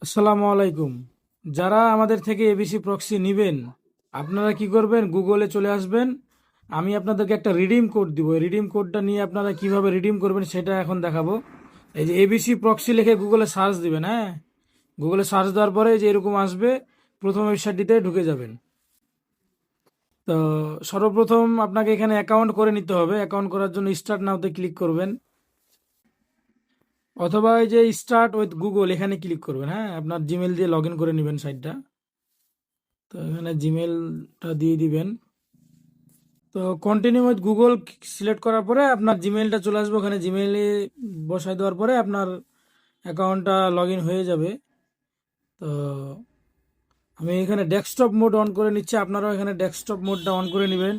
আসসালামু আলাইকুম। যারা আমাদের থেকে এবিসি প্রক্সি নেবেন, আপনারা কি করবেন? গুগলে চলে আসবেন। আমি আপনাদেরকে একটা রিডিম কোড দিব। এই রিডিম কোডটা নিয়ে আপনারা কিভাবে রিডিম করবেন সেটা এখন দেখাবো। এই যে এবিসি প্রক্সি লিখে গুগলে সার্চ দিবেন। হ্যাঁ, গুগলে সার্চ দেওয়ার পরে যে এরকম আসবে, প্রথম ওয়েবসাইটটিতে ঢুকে যাবেন। তো সর্বপ্রথম আপনাকে এখানে অ্যাকাউন্ট করে নিতে হবে। অ্যাকাউন্ট করার জন্য স্টার্ট নাওতে ক্লিক করবেন, অথবা এই যে স্টার্ট উইথ গুগল এখানে ক্লিক করবেন। হ্যাঁ, আপনার জিমেল দিয়ে লগ ইন করে নেবেন সাইটটা। তো এখানে জিমেলটা দিয়ে দিবেন। তো কন্টিনিউ উইথ গুগল সিলেক্ট করার পরে আপনার জিমেলটা চলে আসবে। ওখানে জিমেলে বসায় দেওয়ার পরে আপনার অ্যাকাউন্টটা লগ ইন হয়ে যাবে। তো আমি এখানে ডেস্কটপ মোড অন করে নিচ্ছি, আপনারাও এখানে ডেস্কটপ মোডটা অন করে নেবেন।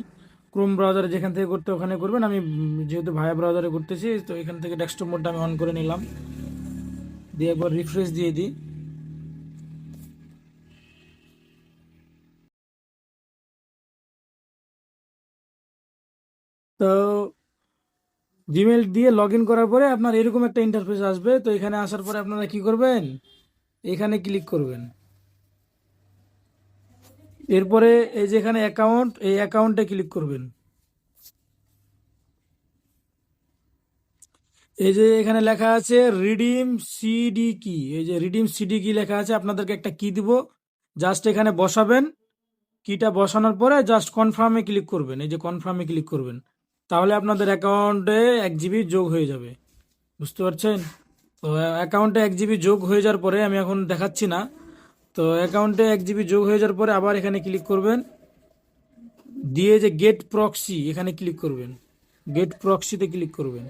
ক্রোম ব্রাউজারে যেখান থেকে করতে ওখানে করবেন। আমি যেহেতু ভায়া ব্রাউজারে করতেছি, তো এখান থেকে ডেস্কটপ মোডটা আমি অন করে নিলাম, দিয়ে একবার রিফ্রেশ দিয়ে দিই। তো জিমেল দিয়ে লগ ইন করার পরে আপনার এরকম একটা ইন্টারফেস আসবে। তো এখানে আসার পরে আপনারা কি করবেন? এখানে ক্লিক করবেন। এরপরে এই যে এখানে অ্যাকাউন্ট, এই অ্যাকাউন্টে ক্লিক করবেন। এই যে এখানে লেখা আছে রিডিম সিডি কি, এই যে রিডিম সিডি কি লেখা আছে, আপনাদেরকে একটা কি দিব, জাস্ট এখানে বসাবেন। কিটা বসানোর পরে জাস্ট কনফার্মে ক্লিক করবেন। এই যে কনফার্মে ক্লিক করবেন, তাহলে আপনাদের অ্যাকাউন্টে 1 জিবি যোগ হয়ে যাবে। বুঝতে পারছেন? তো অ্যাকাউন্টে 1 জিবি যোগ হয়ে যাওয়ার পরে, আমি এখন দেখাচ্ছি না। তো অ্যাকাউন্টে 1 জিবি যোগ হয়ে যাওয়ার পরে আবার এখানে ক্লিক করবেন, দিয়ে যে গেট প্রক্সি এখানে ক্লিক করবেন। গেট প্রক্সিতে ক্লিক করবেন।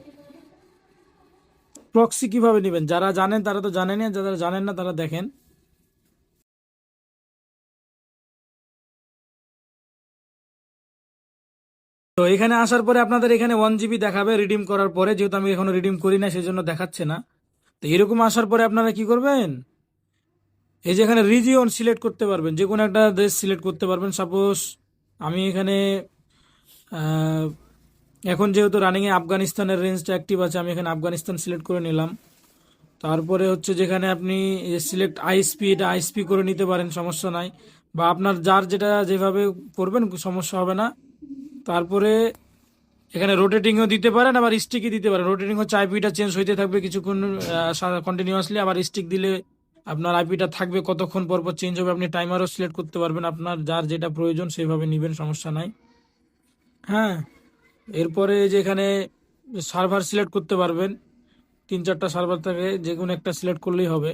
প্রক্সি কিভাবে নেবেন, যারা জানেন তারা তো জানেনই, যারা জানেন না তারা দেখেন। তো এখানে আসার পরে আপনাদের এখানে 1 জিবি দেখাবে রিডিম করার পরে, যেহেতু আমি এখনো রিডিম করি না সেই জন্য দেখাচ্ছে না। তো এরকম আসার পরে আপনারা কি করবেন? এই যে এখানে রিজিয়ন সিলেক্ট করতে পারবেন, যে কোনো একটা দেশ সিলেক্ট করতে পারবেন। সাপোজ আমি এখানে আহ, এখন যেহেতু রানিংয়ে আফগানিস্তানের রেঞ্জটা অ্যাক্টিভ আছে, আমি এখানে আফগানিস্তান সিলেক্ট করে নিলাম। তারপরে হচ্ছে যেখানে আপনি সিলেক্ট আইএসপি, এটা আইএসপি করে নিতে পারেন, সমস্যা নাই। বা আপনার যার যেটা যেভাবে করবেন সমস্যা হবে না। তারপরে এখানে রোটেটিংও দিতে পারেন, আবার স্টিকই দিতে পারেন। রোটেটিং হচ্ছে আইপিটা চেঞ্জ হইতে থাকবে কিছুক্ষণ কন্টিনিউয়াসলি, আবার স্টিক দিলে আপনার আইপিটা থাকবে কতক্ষণ পর পর চেঞ্জ হবে। আপনি টাইমারও সিলেক্ট করতে পারবেন, আপনার যার যেটা প্রয়োজন সেভাবে নেবেন, সমস্যা নাই। হ্যাঁ, এরপরে যে এখানে সার্ভার সিলেক্ট করতে পারবেন। 3-4টা সার্ভার থাকে, যে কোনো একটা সিলেক্ট করলেই হবে।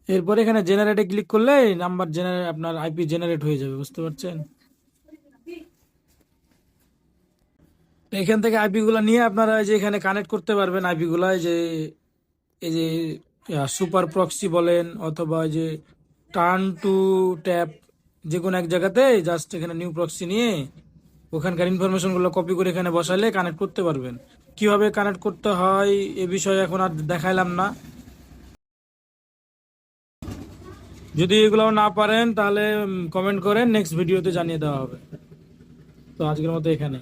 এরপরে এখানে জেনারেটে ক্লিক করলে নাম্বার জেনারেট, আপনার আইপি জেনারেট হয়ে যাবে। বুঝতে পারছেন? তো এখান থেকে আইপি গুলা নিয়ে আপনারা এই যে এখানে কানেক্ট করতে পারবেন আইপি গুলা। এই যে সুপার প্রক্সি বলেন, অথবা এই যে টার্ন টু ট্যাপ, যে কোনো এক জায়গাতে জাস্ট এখানে নিউ প্রক্সি নিয়ে ওখানকার ইনফরমেশন গুলো কপি করে এখানে বসালে কানেক্ট করতে পারবেন। কিভাবে কানেক্ট করতে হয় এ বিষয়ে এখন আর দেখাইলাম না। যদি এগুলো না পারেন তাহলে কমেন্ট করেন, নেক্সট ভিডিওতে জানিয়ে দেওয়া হবে। তো আজকের মতো এখানে।